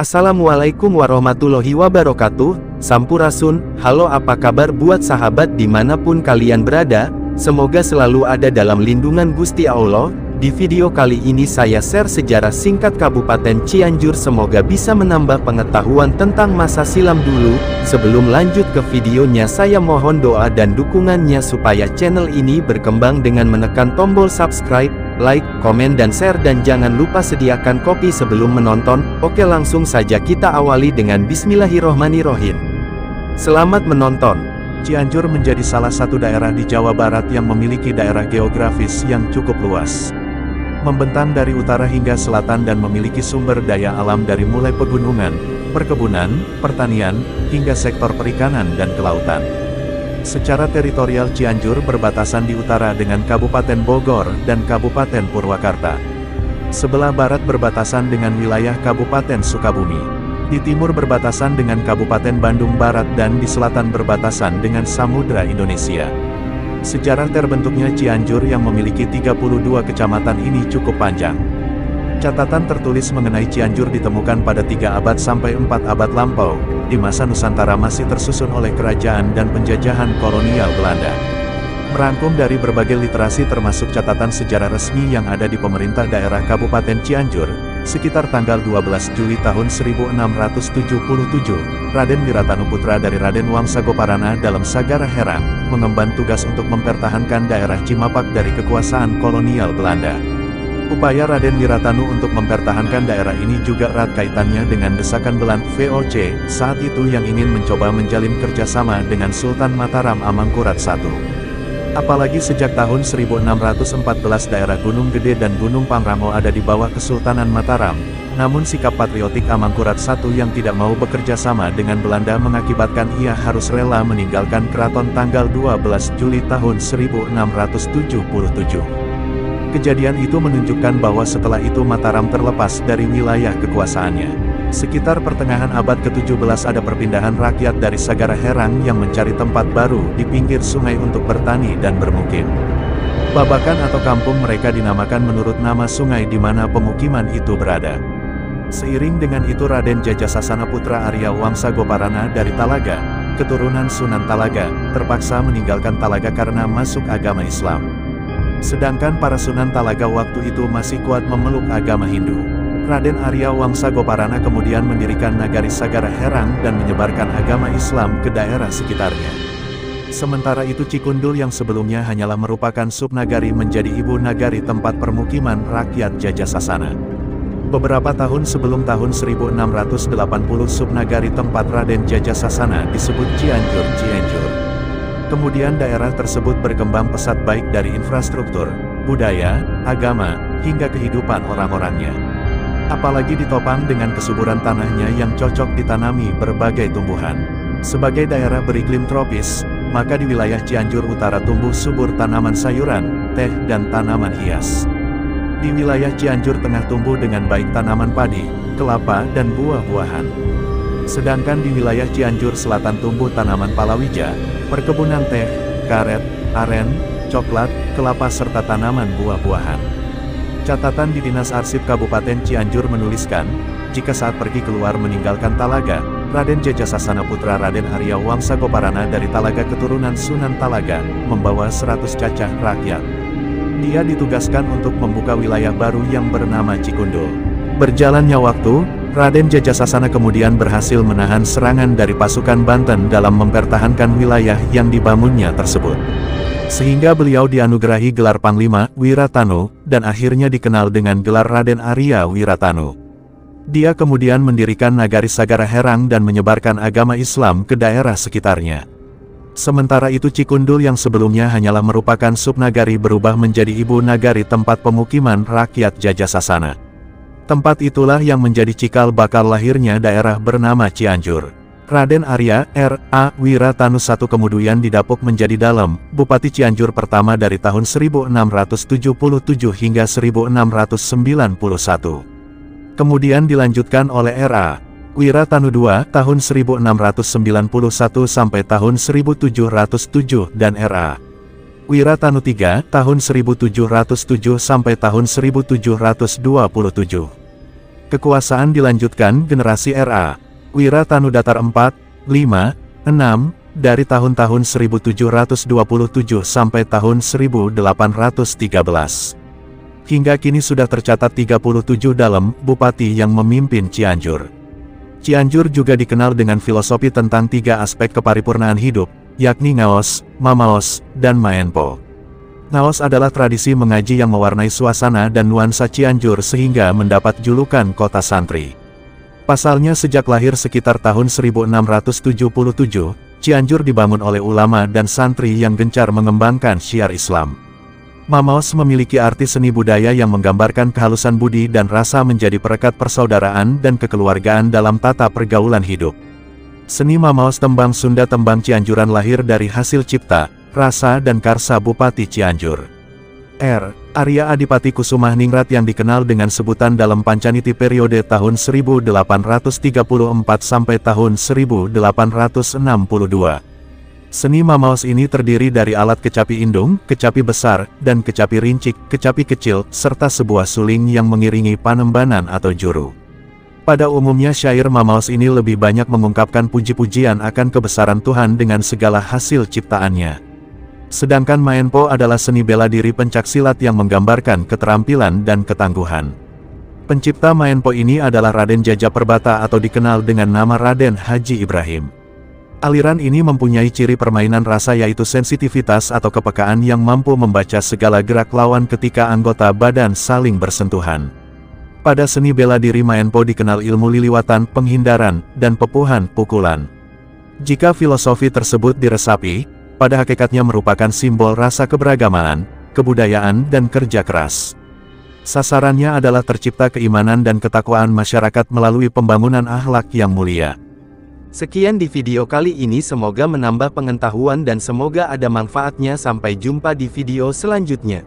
Assalamualaikum warahmatullahi wabarakatuh, Sampurasun. Halo, apa kabar buat sahabat dimanapun kalian berada? Semoga selalu ada dalam lindungan Gusti Allah. Di video kali ini saya share sejarah singkat Kabupaten Cianjur, semoga bisa menambah pengetahuan tentang masa silam dulu. Sebelum lanjut ke videonya, saya mohon doa dan dukungannya supaya channel ini berkembang dengan menekan tombol subscribe, like, komen dan share, dan jangan lupa sediakan kopi sebelum menonton. Oke, langsung saja kita awali dengan Bismillahirrohmanirrohim. Selamat menonton. Cianjur menjadi salah satu daerah di Jawa Barat yang memiliki daerah geografis yang cukup luas. Membentang dari utara hingga selatan dan memiliki sumber daya alam dari mulai pegunungan, perkebunan, pertanian, hingga sektor perikanan dan kelautan. Secara teritorial Cianjur berbatasan di utara dengan Kabupaten Bogor dan Kabupaten Purwakarta. Sebelah barat berbatasan dengan wilayah Kabupaten Sukabumi. Di timur berbatasan dengan Kabupaten Bandung Barat dan di selatan berbatasan dengan Samudra Indonesia. Sejarah terbentuknya Cianjur yang memiliki 32 kecamatan ini cukup panjang. Catatan tertulis mengenai Cianjur ditemukan pada 3 abad sampai 4 abad lampau, di masa Nusantara masih tersusun oleh kerajaan dan penjajahan kolonial Belanda. Merangkum dari berbagai literasi termasuk catatan sejarah resmi yang ada di pemerintah daerah Kabupaten Cianjur, sekitar tanggal 12 Juli tahun 1677, Raden Wiratanu putra dari Raden Wangsagoparana dalam Sagara Herang, mengemban tugas untuk mempertahankan daerah Cimapak dari kekuasaan kolonial Belanda. Upaya Raden Wiratanu untuk mempertahankan daerah ini juga erat kaitannya dengan desakan Belanda VOC, saat itu yang ingin mencoba menjalin kerjasama dengan Sultan Mataram Amangkurat I. Apalagi sejak tahun 1614 daerah Gunung Gede dan Gunung Pangrango ada di bawah Kesultanan Mataram, namun sikap patriotik Amangkurat I yang tidak mau bekerja sama dengan Belanda mengakibatkan ia harus rela meninggalkan keraton tanggal 12 Juli tahun 1677. Kejadian itu menunjukkan bahwa setelah itu Mataram terlepas dari wilayah kekuasaannya. Sekitar pertengahan abad ke-17 ada perpindahan rakyat dari Sagara Herang yang mencari tempat baru di pinggir sungai untuk bertani dan bermukim. Babakan atau kampung mereka dinamakan menurut nama sungai di mana pemukiman itu berada. Seiring dengan itu Raden Jajasasana putra Arya Wangsagoparana dari Talaga, keturunan Sunan Talaga, terpaksa meninggalkan Talaga karena masuk agama Islam. Sedangkan para Sunan Talaga waktu itu masih kuat memeluk agama Hindu. Raden Arya Wangsagoparana kemudian mendirikan nagari Sagara Herang dan menyebarkan agama Islam ke daerah sekitarnya. Sementara itu Cikundul yang sebelumnya hanyalah merupakan subnagari menjadi ibu nagari tempat permukiman rakyat Jajasasana. Beberapa tahun sebelum tahun 1680 subnagari tempat Raden Jajasasana disebut Cianjur. Kemudian daerah tersebut berkembang pesat baik dari infrastruktur, budaya, agama, hingga kehidupan orang-orangnya. Apalagi ditopang dengan kesuburan tanahnya yang cocok ditanami berbagai tumbuhan. Sebagai daerah beriklim tropis, maka di wilayah Cianjur Utara tumbuh subur tanaman sayuran, teh dan tanaman hias. Di wilayah Cianjur Tengah tumbuh dengan baik tanaman padi, kelapa dan buah-buahan. Sedangkan di wilayah Cianjur Selatan tumbuh tanaman palawija, perkebunan teh, karet, aren, coklat, kelapa serta tanaman buah-buahan. Catatan di Dinas Arsip Kabupaten Cianjur menuliskan, jika saat pergi keluar meninggalkan Talaga, Raden Jajasasana putra Raden Arya Wangsagoparana dari Talaga keturunan Sunan Talaga, membawa 100 cacah rakyat. Dia ditugaskan untuk membuka wilayah baru yang bernama Cikundul. Berjalannya waktu, Raden Jajasasana kemudian berhasil menahan serangan dari pasukan Banten dalam mempertahankan wilayah yang dibangunnya tersebut. Sehingga beliau dianugerahi gelar Panglima Wiratanu, dan akhirnya dikenal dengan gelar Raden Arya Wiratanu. Dia kemudian mendirikan nagari Sagara Herang dan menyebarkan agama Islam ke daerah sekitarnya. Sementara itu Cikundul yang sebelumnya hanyalah merupakan subnagari berubah menjadi ibu nagari tempat pemukiman rakyat Jajasasana. Tempat itulah yang menjadi cikal bakal lahirnya daerah bernama Cianjur. Raden Arya R.A. Wiratanu I kemudian didapuk menjadi Dalem, Bupati Cianjur pertama dari tahun 1677 hingga 1691. Kemudian dilanjutkan oleh R.A. Wiratanu II tahun 1691 sampai tahun 1707 dan R.A. Wiratanu III tahun 1707 sampai tahun 1727. Kekuasaan dilanjutkan generasi RA. Wira Tanudatar 4, 5, 6, dari tahun-tahun 1727 sampai tahun 1813. Hingga kini sudah tercatat 37 dalam bupati yang memimpin Cianjur. Cianjur juga dikenal dengan filosofi tentang 3 aspek keparipurnaan hidup, yakni Ngaos, Mamaos, dan Maenpo. Ngaos adalah tradisi mengaji yang mewarnai suasana dan nuansa Cianjur sehingga mendapat julukan kota santri. Pasalnya sejak lahir sekitar tahun 1677, Cianjur dibangun oleh ulama dan santri yang gencar mengembangkan syiar Islam. Mamaos memiliki arti seni budaya yang menggambarkan kehalusan budi dan rasa menjadi perekat persaudaraan dan kekeluargaan dalam tata pergaulan hidup. Seni Mamaos tembang Sunda tembang Cianjuran lahir dari hasil cipta, rasa dan karsa Bupati Cianjur. Arya Adipati Kusumah-Ningrat yang dikenal dengan sebutan dalam Pancaniti periode tahun 1834 sampai tahun 1862. Seni Mamaos ini terdiri dari alat kecapi indung, kecapi besar, dan kecapi rincik, kecapi kecil, serta sebuah suling yang mengiringi panembanan atau juru. Pada umumnya syair Mamaos ini lebih banyak mengungkapkan puji-pujian akan kebesaran Tuhan dengan segala hasil ciptaannya. Sedangkan Maenpo adalah seni bela diri pencaksilat yang menggambarkan keterampilan dan ketangguhan. Pencipta Maenpo ini adalah Raden Jajaperbata atau dikenal dengan nama Raden Haji Ibrahim. Aliran ini mempunyai ciri permainan rasa yaitu sensitivitas atau kepekaan yang mampu membaca segala gerak lawan ketika anggota badan saling bersentuhan. Pada seni bela diri Maenpo dikenal ilmu liliwatan, penghindaran, dan pepuhan pukulan. Jika filosofi tersebut diresapi, pada hakikatnya merupakan simbol rasa keberagaman, kebudayaan dan kerja keras. Sasarannya adalah tercipta keimanan dan ketakwaan masyarakat melalui pembangunan akhlak yang mulia. Sekian di video kali ini, semoga menambah pengetahuan dan semoga ada manfaatnya. Sampai jumpa di video selanjutnya.